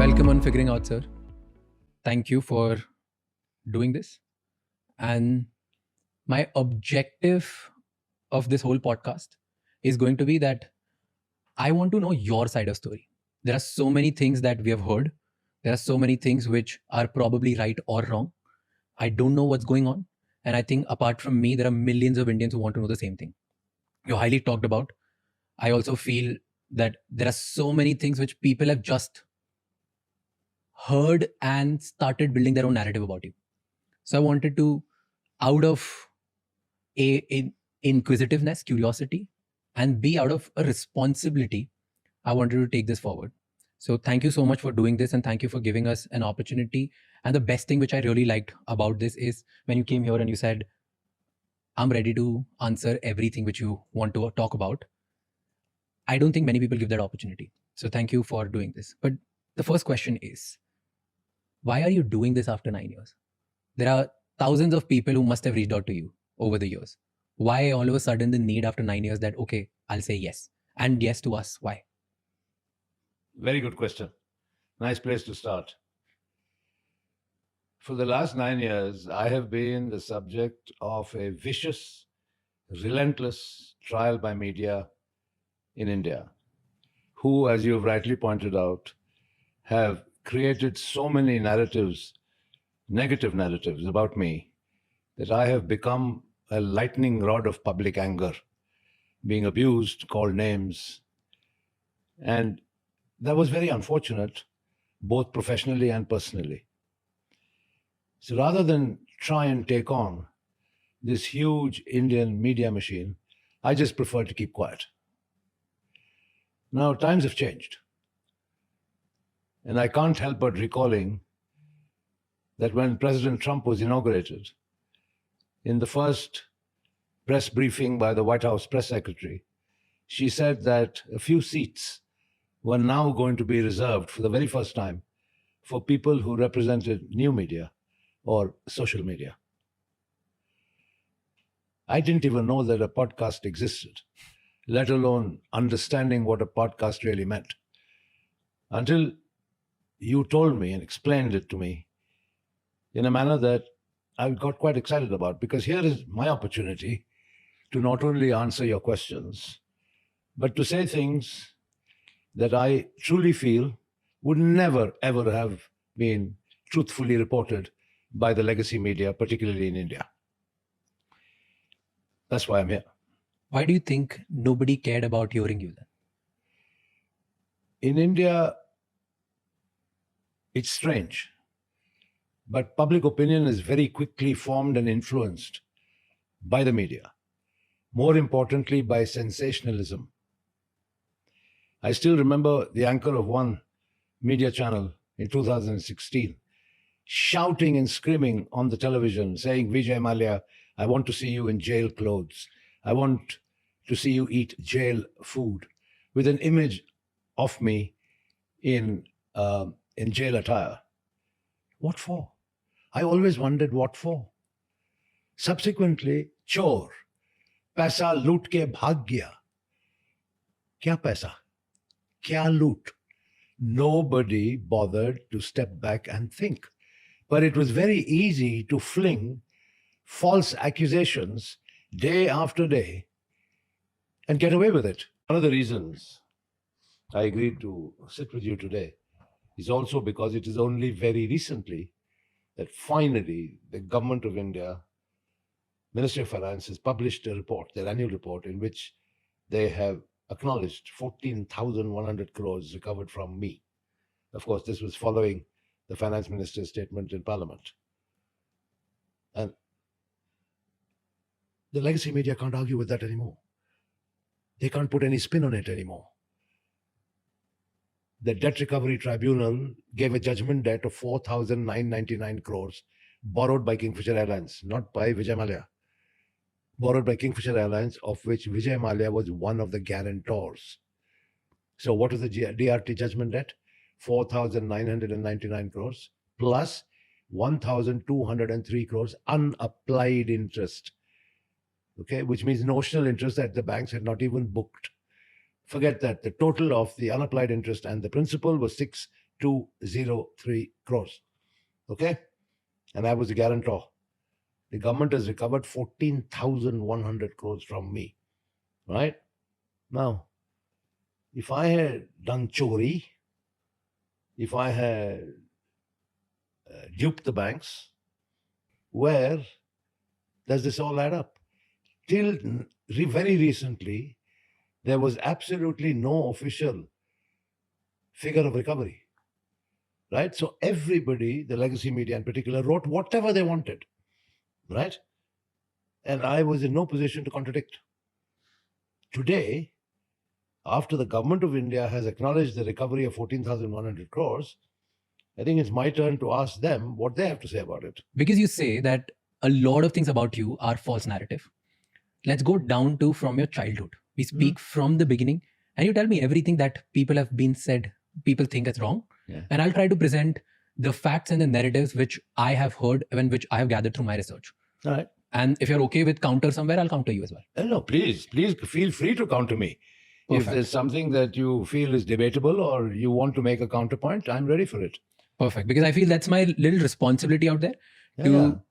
Welcome on Figuring Out, sir. Thank you for doing this. And my objective of this whole podcast is going to be that I want to know your side of story. There are so many things that we have heard. There are so many things which are probably right or wrong. I don't know what's going on. And I think apart from me, there are millions of Indians who want to know the same thing. You highly talked about. I also feel that there are so many things which people have just heard and started building their own narrative about you. So I wanted to, out of a inquisitiveness, curiosity, and B, out of a responsibility, I wanted to take this forward. So thank you so much for doing this, and thank you for giving us an opportunity. And the best thing which I really liked about this is when you came here and you said, I'm ready to answer everything which you want to talk about. I don't think many people give that opportunity. So thank you for doing this. But the first question is, why are you doing this after 9 years? There are thousands of people who must have reached out to you over the years. Why all of a sudden the need after 9 years that, okay, I'll say yes. And yes to us. Why? Very good question. Nice place to start. For the last 9 years, I have been the subject of a vicious, relentless trial by media in India, who, as you have rightly pointed out, have created so many narratives, negative narratives about me, that I have become a lightning rod of public anger, being abused, called names. And that was very unfortunate, both professionally and personally. So rather than try and take on this huge Indian media machine, I just prefer to keep quiet. Now, times have changed. And I can't help but recalling that when President Trump was inaugurated, in the first press briefing by the White House press secretary, she said that a few seats were now going to be reserved for the very first time for people who represented new media or social media. I didn't even know that a podcast existed, let alone understanding what a podcast really meant, until you told me and explained it to me in a manner that I got quite excited about, because here is my opportunity to not only answer your questions, but to say things that I truly feel would never, ever have been truthfully reported by the legacy media, particularly in India. That's why I'm here. Why do you think nobody cared about hearing you then? In India, it's strange, but public opinion is very quickly formed and influenced by the media, more importantly, by sensationalism. I still remember the anchor of one media channel in 2016 shouting and screaming on the television, saying, Vijay Mallya, I want to see you in jail clothes. I want to see you eat jail food, with an image of me in jail attire. What for? I always wondered what for. Subsequently, chor, paisa loot ke bhag gaya. Kya paisa? Kya loot? Nobody bothered to step back and think. But it was very easy to fling false accusations day after day and get away with it. One of the reasons I agreed to sit with you today is also because it is only very recently that finally the government of India, Ministry of Finance, has published a report, their annual report, in which they have acknowledged 14,100 crores recovered from me. Of course, this was following the finance minister's statement in Parliament. And the legacy media can't argue with that anymore. They can't put any spin on it anymore. The Debt Recovery Tribunal gave a judgment debt of 4,999 crores borrowed by Kingfisher Airlines, not by Vijay Mallya. Borrowed by Kingfisher Airlines, of which Vijay Mallya was one of the guarantors. So what was the DRT judgment debt? 4,999 crores plus 1,203 crores unapplied interest. Okay, which means notional interest that the banks had not even booked. Forget that. The total of the unapplied interest and the principal was 1.203 crores. Okay? And I was the guarantor. The government has recovered 14,100 crores from me. Right? Now, if I had done chori, if I had duped the banks, where does this all add up? Till very recently, there was absolutely no official figure of recovery. Right? So everybody, the legacy media in particular, wrote whatever they wanted. Right? And I was in no position to contradict. Today, after the government of India has acknowledged the recovery of 14,100 crores, I think it's my turn to ask them what they have to say about it. Because you say that a lot of things about you are false narrative. Let's go down to from your childhood. We speak from the beginning, and you tell me everything that people have been said, people think is wrong. Yeah. And I'll try to present the facts and the narratives which I have heard and which I have gathered through my research. All right. And if you're okay with counter somewhere, I'll counter you as well. No, please feel free to counter me. Perfect. If there's something that you feel is debatable or you want to make a counterpoint, I'm ready for it. Perfect. Because I feel that's my little responsibility out there to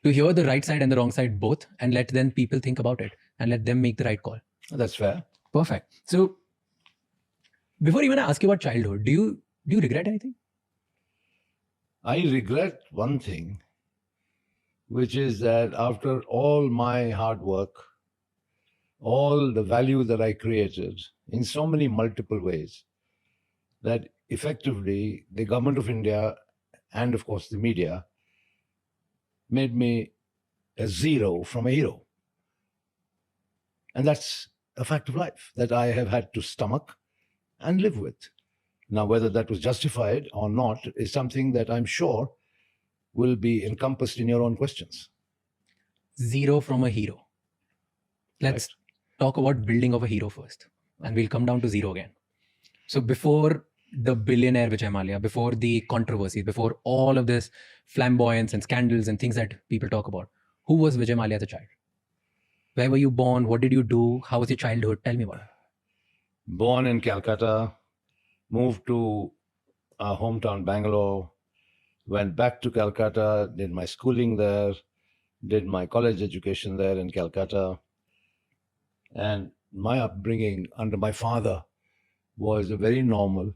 hear the right side and the wrong side both, and let then people think about it and let them make the right call. That's fair. Perfect. So before even I ask you about childhood, do you regret anything? I regret one thing, which is that after all my hard work, all the value that I created in so many multiple ways, that effectively the government of India and of course the media made me a zero from a hero. And that's a fact of life that I have had to stomach and live with. Now, whether that was justified or not is something that I'm sure will be encompassed in your own questions. Zero from a hero. Let's talk about building of a hero first, and we'll come down to zero again. So before the billionaire Vijay Mallya, before the controversy, before all of this flamboyance and scandals and things that people talk about, who was Vijay Mallya as a child? Where were you born? What did you do? How was your childhood? Tell me about it. Born in Calcutta, moved to our hometown Bangalore, went back to Calcutta, did my schooling there, did my college education there in Calcutta. And my upbringing under my father was a very normal,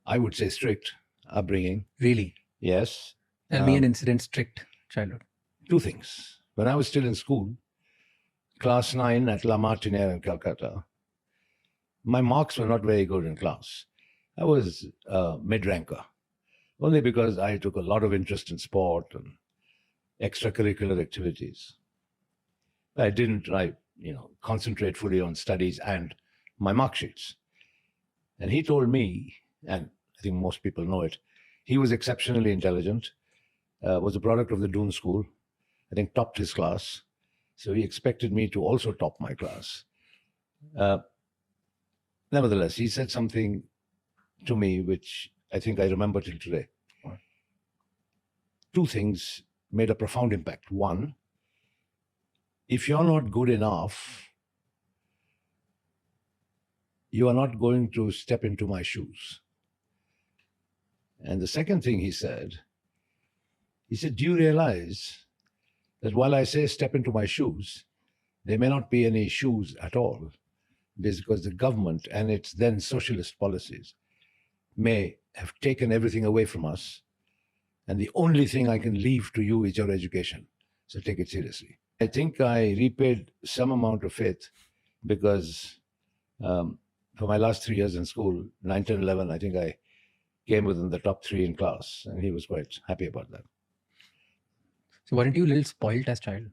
I would say strict upbringing. Really? Yes. Tell me an incident, strict childhood. Two things. When I was still in school, class 9 at La Martiniere in Calcutta, my marks were not very good in class. I was a mid-ranker, only because I took a lot of interest in sport and extracurricular activities. I didn't concentrate fully on studies and my mark sheets. And he told me, and I think most people know it, he was exceptionally intelligent, was a product of the Doon School, I think topped his class. So he expected me to also top my class. Nevertheless, he said something to me which I think I remember till today. Two things made a profound impact. One, if you're not good enough, you are not going to step into my shoes. And the second thing he said, do you realize that while I say step into my shoes, there may not be any shoes at all, because the government and its then socialist policies may have taken everything away from us, and the only thing I can leave to you is your education. So take it seriously. I think I repaid some amount of faith because for my last 3 years in school, 9, 10, 11, I think I came within the top 3 in class, and he was quite happy about that. So weren't you a little spoiled as a child?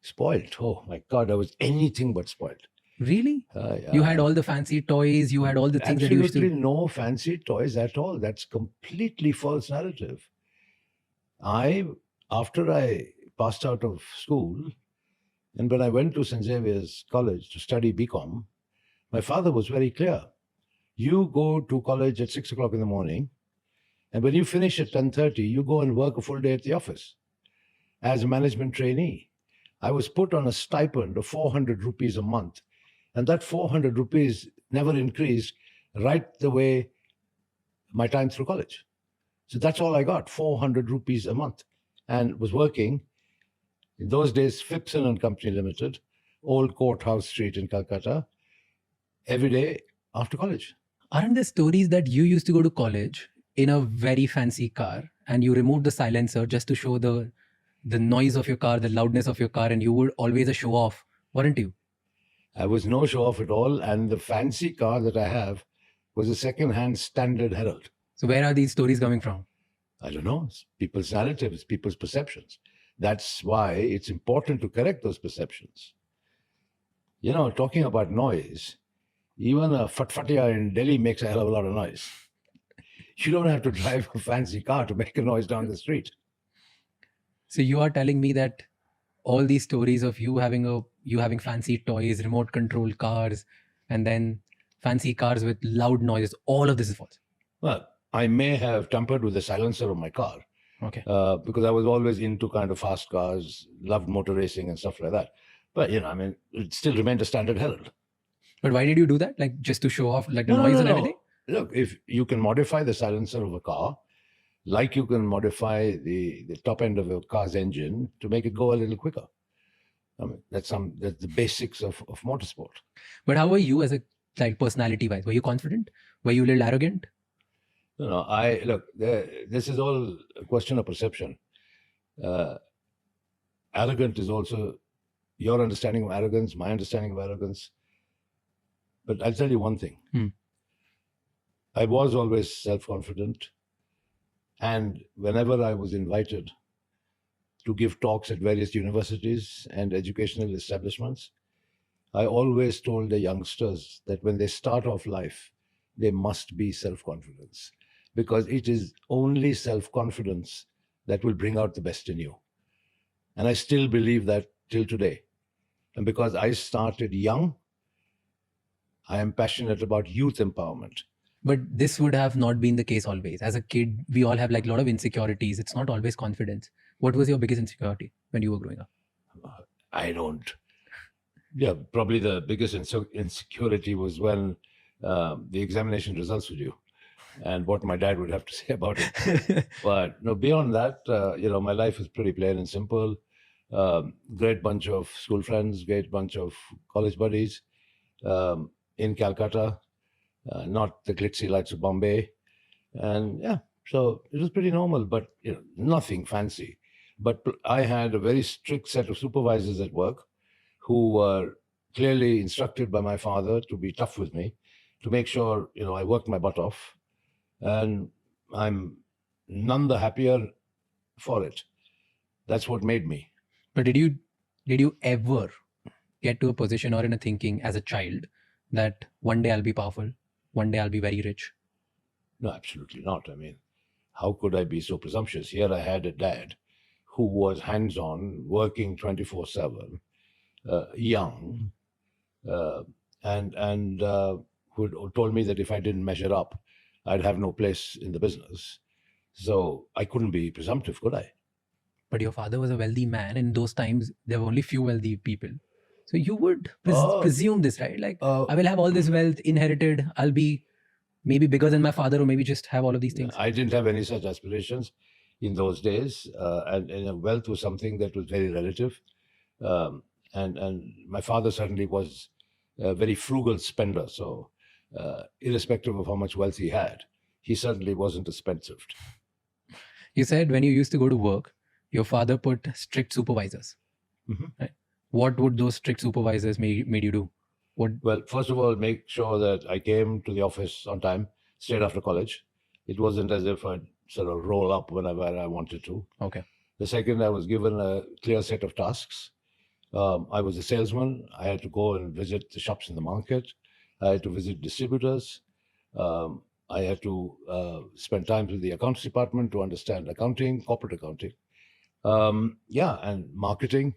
Spoiled? Oh my God, I was anything but spoiled. Really? You had all the fancy toys, you had all the things that you used to... Absolutely no fancy toys at all. That's completely false narrative. After I passed out of school, and when I went to St. Xavier's College to study BCom, my father was very clear. You go to college at 6 o'clock in the morning, and when you finish at 10:30, you go and work a full day at the office as a management trainee. I was put on a stipend of 400 rupees a month, and that 400 rupees never increased right the way my time through college. So that's all I got, 400 rupees a month, and was working in those days, Phipson and Company Limited, Old Courthouse Street in Calcutta, every day after college. Aren't there stories that you used to go to college in a very fancy car and you removed the silencer just to show the noise of your car, the loudness of your car, and you were always a show off, weren't you? I was no show off at all, and the fancy car that I have was a second-hand Standard Herald. So where are these stories coming from? I don't know. It's people's narratives, people's perceptions. That's why it's important to correct those perceptions. You know, talking about noise, even a fatfatia in Delhi makes a hell of a lot of noise. You don't have to drive a fancy car to make a noise down the street. So you are telling me that all these stories of you having fancy toys, remote control cars, and then fancy cars with loud noises, all of this is false. Well, I may have tampered with the silencer of my car Okay. because I was always into kind of fast cars, loved motor racing and stuff like that. But, you know, I mean, it still remained a Standard Herald. But why did you do that? Like just to show off like the noise and everything? Look, if you can modify the silencer of a car, like you can modify the top end of a car's engine to make it go a little quicker. I mean, that's the basics of motorsport. But how were you as a like personality wise? Were you confident? Were you a little arrogant? No, this is all a question of perception. Arrogant is also your understanding of arrogance, my understanding of arrogance. But I'll tell you one thing. I was always self-confident. And whenever I was invited to give talks at various universities and educational establishments, I always told the youngsters that when they start off life, they must be self-confidence, because it is only self-confidence that will bring out the best in you. And I still believe that till today. And because I started young, I am passionate about youth empowerment. But this would have not been the case always. As a kid, we all have like a lot of insecurities. It's not always confidence. What was your biggest insecurity when you were growing up? I don't. Yeah, probably the biggest insecurity was when the examination results were due and what my dad would have to say about it. But no, beyond that, my life is pretty plain and simple. Great bunch of school friends, great bunch of college buddies in Calcutta. Not the glitzy lights of Bombay. And yeah, so it was pretty normal, but nothing fancy. But I had a very strict set of supervisors at work who were clearly instructed by my father to be tough with me, to make sure, I worked my butt off. And I'm none the happier for it. That's what made me. But did you ever get to a position or in a thinking as a child that one day I'll be powerful? One day I'll be very rich? No, absolutely not. I mean, how could I be so presumptuous? Here I had a dad who was hands-on, working 24/7, young, and who told me that if I didn't measure up, I'd have no place in the business. So I couldn't be presumptive, could I? But your father was a wealthy man. In those times, there were only few wealthy people. So you would presume this, right? Like, I will have all this wealth inherited. I'll be maybe bigger than my father, or maybe just have all of these things. I didn't have any such aspirations in those days. And wealth was something that was very relative. And my father certainly was a very frugal spender. So irrespective of how much wealth he had, he certainly wasn't a spendthrift. You said when you used to go to work, your father put strict supervisors. Right? What would those strict supervisors made you do? Well, first of all, make sure that I came to the office on time, straight after college. It wasn't as if I'd sort of roll up whenever I wanted to. Okay. The second, I was given a clear set of tasks. I was a salesman. I had to go and visit the shops in the market. I had to visit distributors. I had to spend time with the accounts department to understand accounting, corporate accounting. And marketing,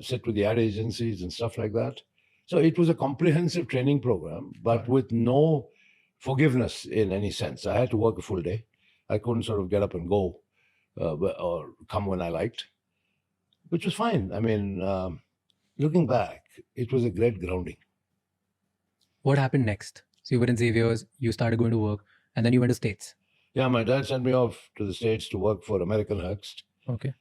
sit with the ad agencies and stuff like that. So it was a comprehensive training program, but with no forgiveness in any sense. I had to work a full day. I couldn't sort of get up and go or come when I liked, which was fine. I mean, looking back, it was a great grounding. What happened next? So you were in Xavier's, you started going to work, And then you went to States. Yeah, my dad sent me off to the States to work for American Hearst. Okay.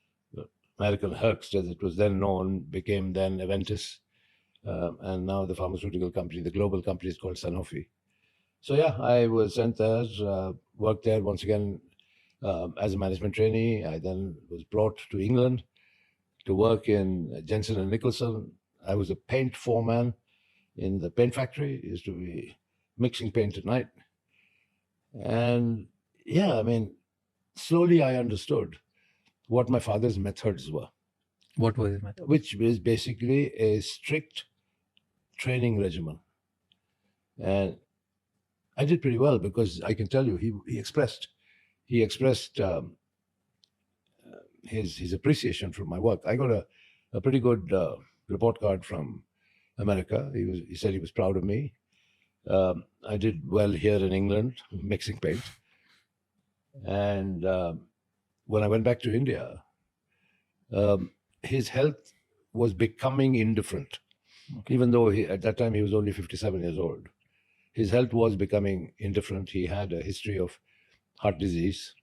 American Hearst, as it was then known, became then Aventis. And now the pharmaceutical company, the global company, is called Sanofi. So yeah, I was sent there, worked there once again as a management trainee. I then was brought to England to work in Jensen and Nicholson. I was a paint foreman in the paint factory. Used to be mixing paint at night. And yeah, I mean, slowly I understood what my father's methods were, What was his method? which is basically a strict training regimen. And I did pretty well because I can tell you, he expressed his appreciation for my work. I got a pretty good report card from America. He said he was proud of me. I did well here in England, mixing paint. And when I went back to India, his health was becoming indifferent. Okay. Even though at that time he was only 57 years old. His health was becoming indifferent. He had a history of heart disease.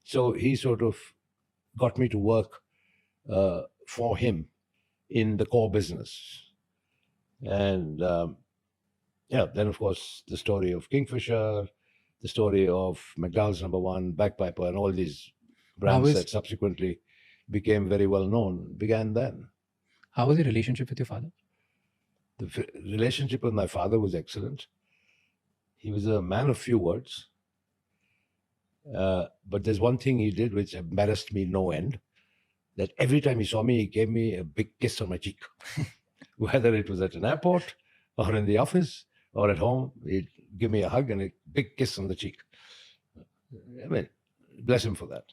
So he sort of got me to work for him in the core business. And yeah, then of course the story of Kingfisher, the story of McDowell's Number One, Bagpiper, and all these brands is- that subsequently became very well known began then. How was your relationship with your father? The relationship with my father was excellent. He was a man of few words. But there's one thing he did which embarrassed me no end. That every time he saw me, he gave me a big kiss on my cheek. Whether it was at an airport or in the office or at home, he'd give me a hug and a big kiss on the cheek. I mean, bless him for that.